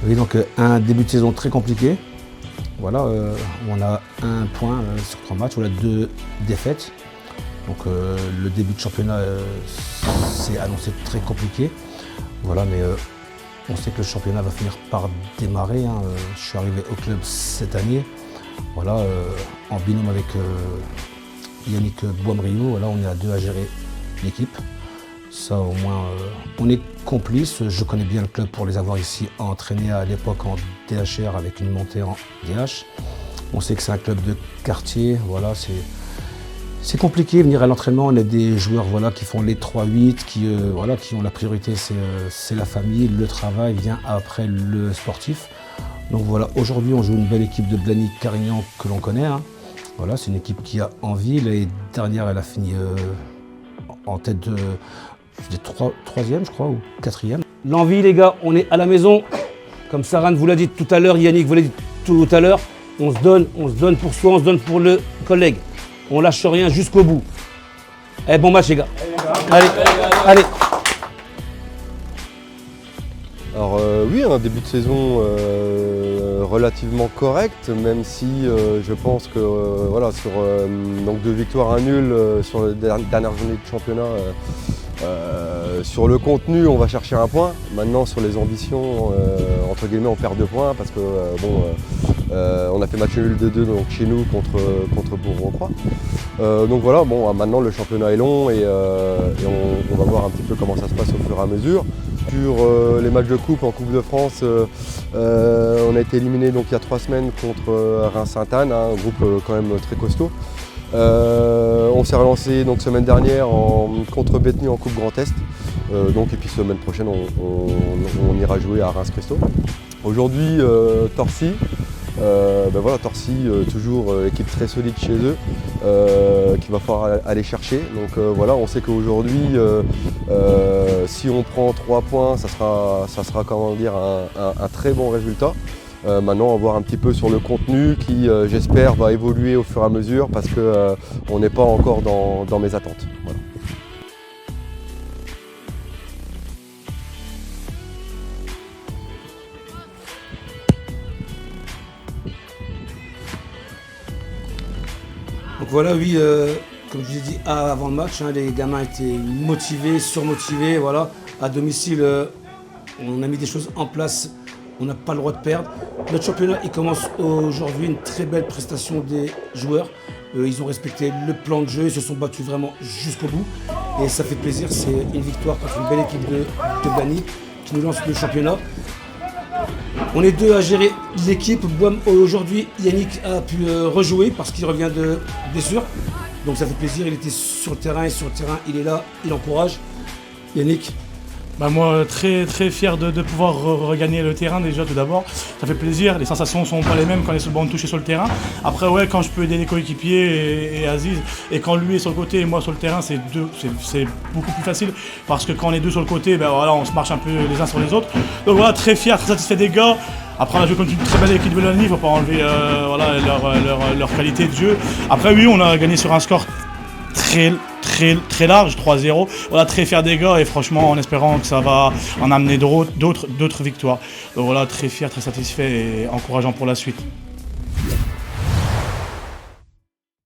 Oui, donc un début de saison très compliqué. Voilà, on a un point sur 3 matchs, on a 2 défaites. Donc le début de championnat s'est annoncé très compliqué. Voilà, mais on sait que le championnat va finir par démarrer. Hein. Je suis arrivé au club cette année, voilà, en binôme avec Yannick Boimbriou. Voilà, on est à 2 à gérer l'équipe. Ça au moins, on est complices. Je connais bien le club pour les avoir ici entraînés à l'époque en DHR avec une montée en DH. On sait que c'est un club de quartier, voilà, c'est compliqué venir à l'entraînement. On a des joueurs voilà, qui font les 3-8, voilà, qui ont la priorité, c'est la famille, le travail vient après le sportif. Donc voilà, aujourd'hui on joue une belle équipe de Blagny-Carignan que l'on connaît. Hein. Voilà, c'est une équipe qui a envie. L'année dernière, elle a fini en tête de 3e, je crois, ou 4e. L'envie, les gars, on est à la maison. Comme Saran vous l'a dit tout à l'heure, Yannick vous l'a dit tout à l'heure, on se donne pour soi, on se donne pour le collègue. On lâche rien jusqu'au bout. Eh, bon match, les gars. Allez. Alors oui, un début de saison relativement correct, même si je pense que voilà, sur donc 2 victoires, 1 nul sur la dernière journée de championnat. Sur le contenu, on va chercher un point. Maintenant, sur les ambitions, entre guillemets, on perd 2 points parce que on a fait match nul 2-2 donc chez nous contre Bourg-en-Croix. Donc voilà, bon, maintenant le championnat est long et on va voir un petit peu comment ça se passe au fur et à mesure. Sur les matchs de coupe en Coupe de France, on a été éliminé donc il y a 3 semaines contre Reims-Sainte-Anne, un groupe quand même très costaud. On s'est relancé donc semaine dernière contre Bétheny en Coupe Grand Est. Et puis semaine prochaine on ira jouer à Reims-Christo. Aujourd'hui Torcy. Voilà, Torcy, toujours équipe très solide chez eux, qu'il va falloir aller chercher. Donc voilà, on sait qu'aujourd'hui, si on prend 3 points, ça sera comment dire, un très bon résultat. Maintenant, on va voir un petit peu sur le contenu qui, j'espère, va évoluer au fur et à mesure parce qu'on n'est pas encore dans mes attentes. Voilà. Donc voilà, oui, comme je vous ai dit avant le match, hein, les gamins étaient motivés, surmotivés. Voilà. À domicile, on a mis des choses en place, on n'a pas le droit de perdre. Notre championnat, il commence aujourd'hui, une très belle prestation des joueurs. Ils ont respecté le plan de jeu, ils se sont battus vraiment jusqu'au bout. Et ça fait plaisir, c'est une victoire contre une belle équipe de Blagny qui nous lance le championnat. On est 2 à gérer l'équipe. Aujourd'hui, Yannick a pu rejouer parce qu'il revient de blessure. Donc ça fait plaisir, il était sur le terrain et sur le terrain, il est là, il encourage. Yannick? Moi, très fier de pouvoir regagner le terrain déjà tout d'abord. Ça fait plaisir, les sensations ne sont pas les mêmes quand on est sur le banc de touche et sur le terrain. Après, ouais, quand je peux aider les coéquipiers et Aziz, et quand lui est sur le côté et moi sur le terrain, c'est beaucoup plus facile. Parce que quand on est 2 sur le côté, voilà, on se marche un peu les uns sur les autres. Donc voilà, très fier, très satisfait des gars. Après, on a joué contre une très belle équipe de Blagny, il ne faut pas enlever leur qualité de jeu. Après, oui, on a gagné sur un score très large, 3-0. Voilà, très fier des gars et franchement en espérant que ça va en amener d'autres victoires. Donc voilà, très fier, très satisfait et encourageant pour la suite.